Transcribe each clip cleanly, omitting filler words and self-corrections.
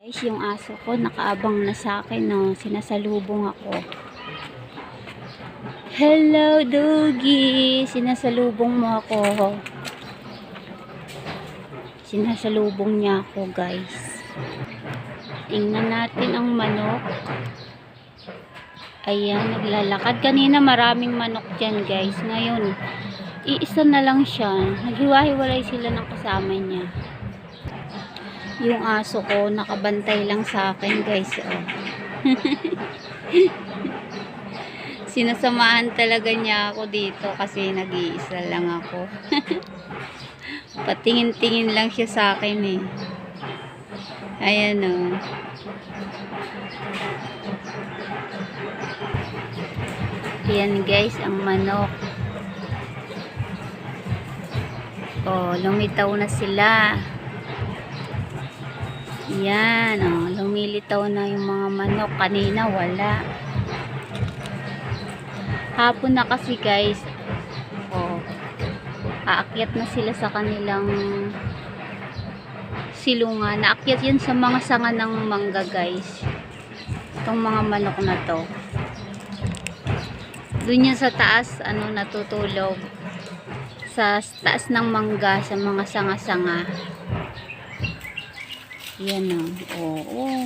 Guys, yung aso ko nakaabang na sa akin, no. Sinasalubong ako. Hello, doggy. Sinasalubong mo ako. Sinasalubong niya ako, guys. Tingnan natin ang manok. Ayan, naglalakad. Kanina maraming manok dyan, guys. Ngayon, iisa na lang siya. Naghiwa-hiwalay sila ng kasama niya. Yung aso ko nakabantay lang sa akin, guys. Oh. Sinasamahan talaga niya ako dito kasi nag-iisa lang ako. Patingin-tingin lang siya sa akin eh. Ayan oh. Ayan guys, ang manok. Oh, lumitaw na sila. Yan, oh, lumilitaw na yung mga manok. Kanina wala. Hapon na kasi guys. Oh, aakyat na sila sa kanilang silungan. Naakyat yun sa mga sanga ng mangga guys. Itong mga manok na to. Doon yan sa taas, ano, natutulog. Sa taas ng mangga, sa mga sanga-sanga. Yan o. Oo.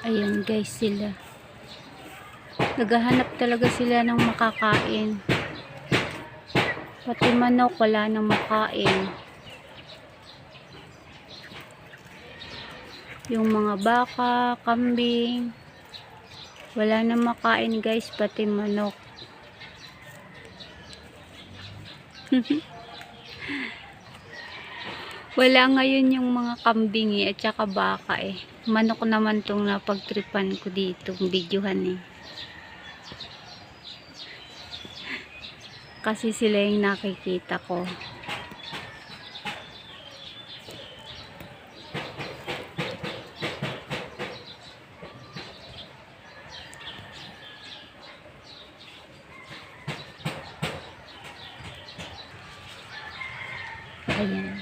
Ayan guys sila. Naghahanap talaga sila ng makakain. Pati manok wala nang makain. Yung mga baka, kambing, wala na makain guys, pati manok. Wala ngayon yung mga kambing at saka baka eh. Manok naman tong napagtripan ko dito, videohan eh. Kasi sila yung nakikita ko. Ayan.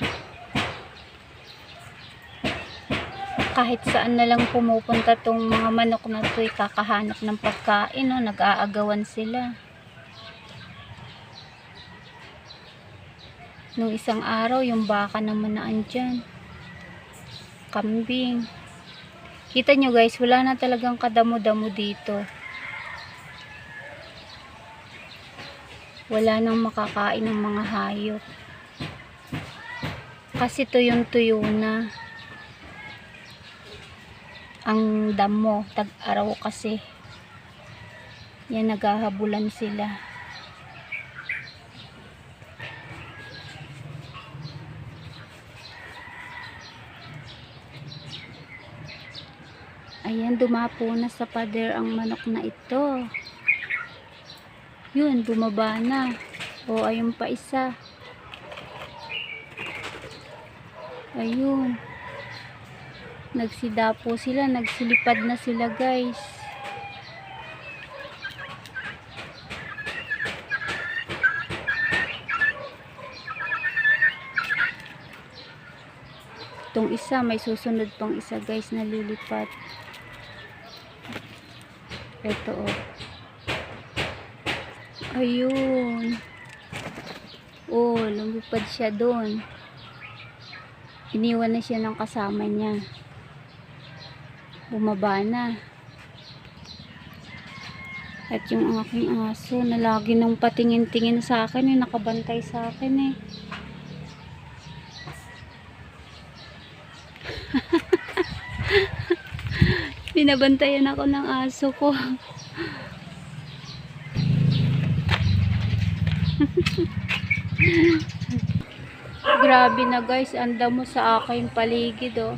Kahit saan na lang pumupunta tong mga manok na to, kakahanap ng pagkain, no? Nag-aagawan sila. Nung isang araw, yung baka naman na andyan. Kambing. Kita nyo guys, wala na talagang kadamo-damo dito. Wala nang makakain ng mga hayop. Kasi tuyong-tuyo na ang damo, tag-araw kasi. Yan, naghahabulan sila. Ayan, dumapo na sa pader ang manok na ito. Yun, bumaba na. O, ayun pa isa. Ayun. Nagsidapo sila, nagsilipad na sila guys. Itong isa, may susunod pang isa guys na lilipat. Ito oh. Ayun. Oh, lumipad siya doon. Iniwan na siya ng kasama niya. Bumaba na. At yung aking aso na lagi nang patingin-tingin sa akin, nakabantay sa akin eh. Binabantayan ako ng aso ko. Grabe na guys, anda mo sa aking paligid oh.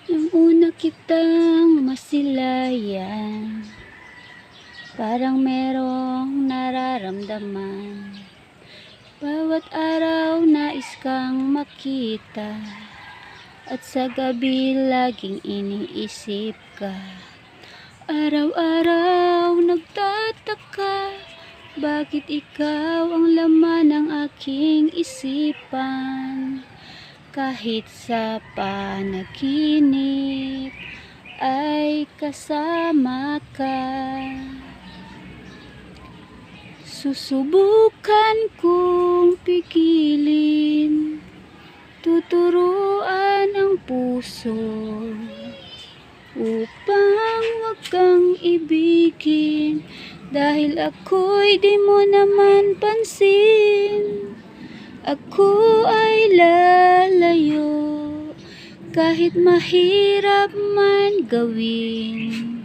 Nung una kitang masilayan, parang merong nararamdaman. Bawat araw nais kang makita, at sa gabi laging iniisip ka. Araw-araw nagtataka, bakit ikaw ang laman ng aking isipan? Kahit sa panaginip ay kasama ka. Susubukan kong pigilin, tuturuan ang puso upang wag kang ibigin, dahil ako'y di mo naman pansin. Ako ay lalayo kahit mahirap man gawin.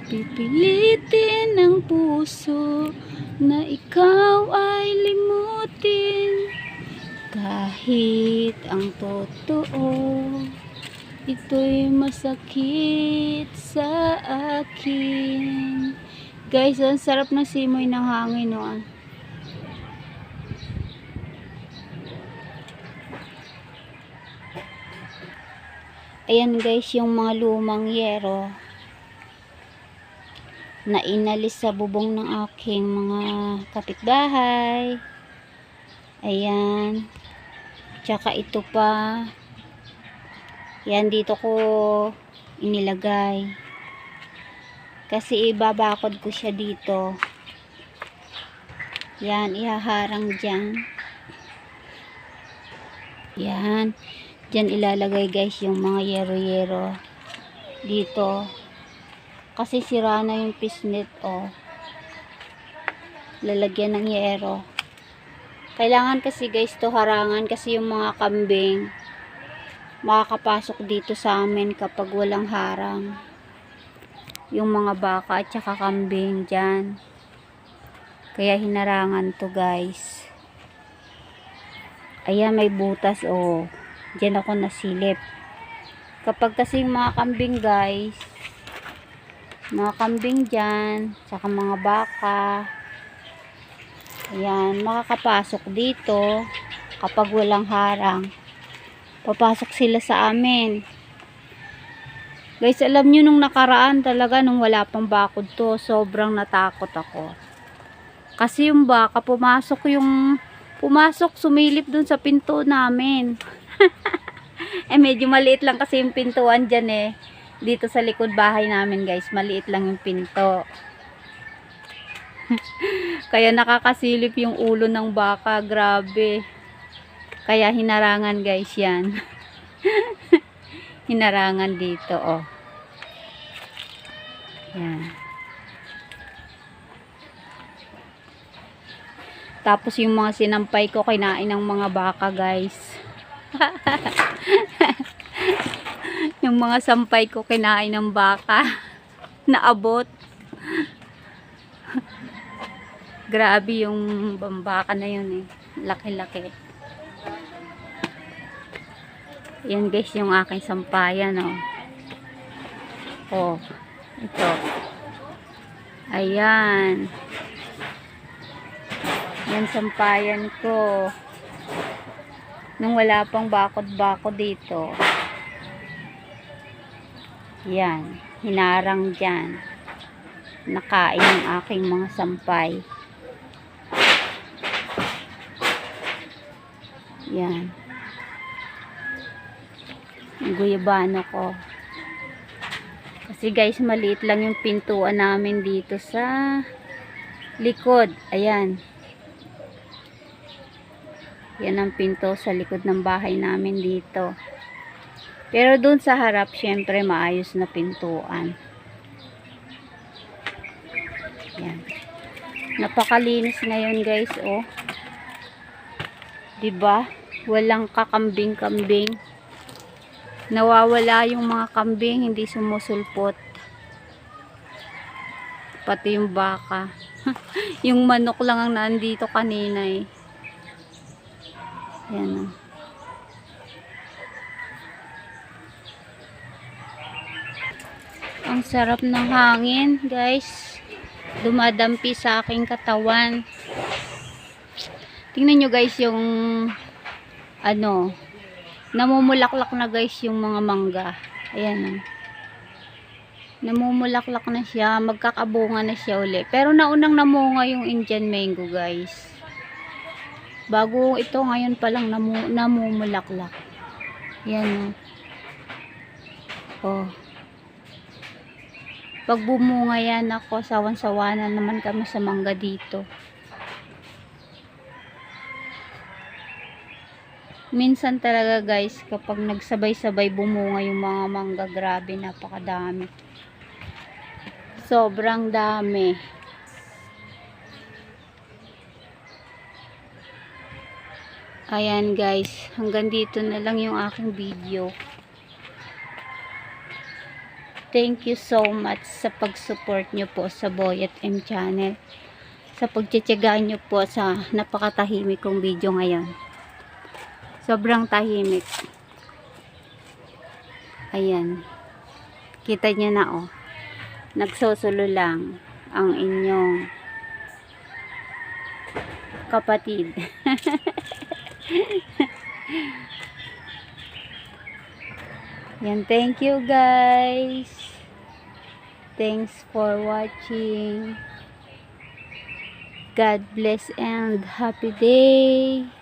Pipilitin ng puso na ikaw ay limutin, kahit ang totoo ito'y masakit sa akin. Guys, ang sarap ng simoy ng hangin, no? Ayan guys, yung mga lumang yero na inalis sa bubong ng aking mga kapitbahay. Ayan. Tsaka ito pa. Yan, dito ko inilagay. Kasi ibabakod ko siya dito. Yan, ihaharang dyan. Yan. Diyan ilalagay guys yung mga yero-yero dito, kasi sira na yung pisnet, oh. Lalagyan ng yero. Kailangan kasi guys to harangan, kasi yung mga kambing makakapasok dito sa amin kapag walang harang. Yung mga baka at saka kambing dyan, kaya hinarangan to guys. Ayan, may butas, oh. Diyan ako nasilip. Kapag kasi mga kambing guys, mga kambing dyan, saka mga baka, ayan, makakapasok dito kapag walang harang. Papasok sila sa amin. Guys, alam nyo nung nakaraan talaga, nung wala pang bakod to, sobrang natakot ako. Kasi yung baka, pumasok, sumilip dun sa pinto namin. Medyo maliit lang kasi yung pintuan dyan eh. Dito sa likod bahay namin guys, maliit lang yung pinto. Kaya nakakasilip yung ulo ng baka, grabe. Kaya hinarangan guys yan. Hinarangan dito, oh. Yan. Tapos yung mga sinampay ko, kinain ng mga baka guys. Yung mga sampay ko kinain ng baka. Naabot. Grabe yung bambaka na yun eh. Laki-laki. Yan guys yung aking sampayan, oh. Oh, ito. Ayan. Yan sampayan ko. Nung wala pang bakod-bakod dito. Yan. Hinarang dyan. Nakain ang aking mga sampay. Yan. Ang guyabano ko. Kasi guys, maliit lang yung pintuan namin dito sa likod. Ayan. Yan ang pinto sa likod ng bahay namin dito. Pero dun sa harap, syempre maayos na pintuan. Yan. Napakalinis ngayon guys, oh. 'Di ba? Walang kakambing-kambing. Nawawala yung mga kambing, hindi sumusulpot. Pati yung baka. Yung manok lang ang nandito kanina eh. Yan, oh. Ang sarap ng hangin guys, dumadampi sa aking katawan. Tingnan nyo guys yung ano, namumulaklak na guys yung mga mangga. Ayan. Namumulaklak na siya, magkakabunga na siya uli. Pero naunang namunga yung Indian mango guys. Bago ito ngayon pa lang namumulaklak. Yan. Oh. Pag bumunga yan ako, sawan-sawa na naman kami sa mangga dito. Minsan talaga guys, kapag nagsabay-sabay bumunga yung mga mangga, grabe, napakadami. Sobrang dami. Ayan guys, hanggang dito na lang yung aking video. Thank you so much sa pag-support nyo po sa Boyet M Channel. Sa pagtsatsagaan nyo po sa napakatahimik kong video ngayon. Sobrang tahimik. Ayan. Kita nyo na oh. Nagsusulo lang ang inyong kapatid. Yan, thank you guys. Thanks for watching. God bless and happy day.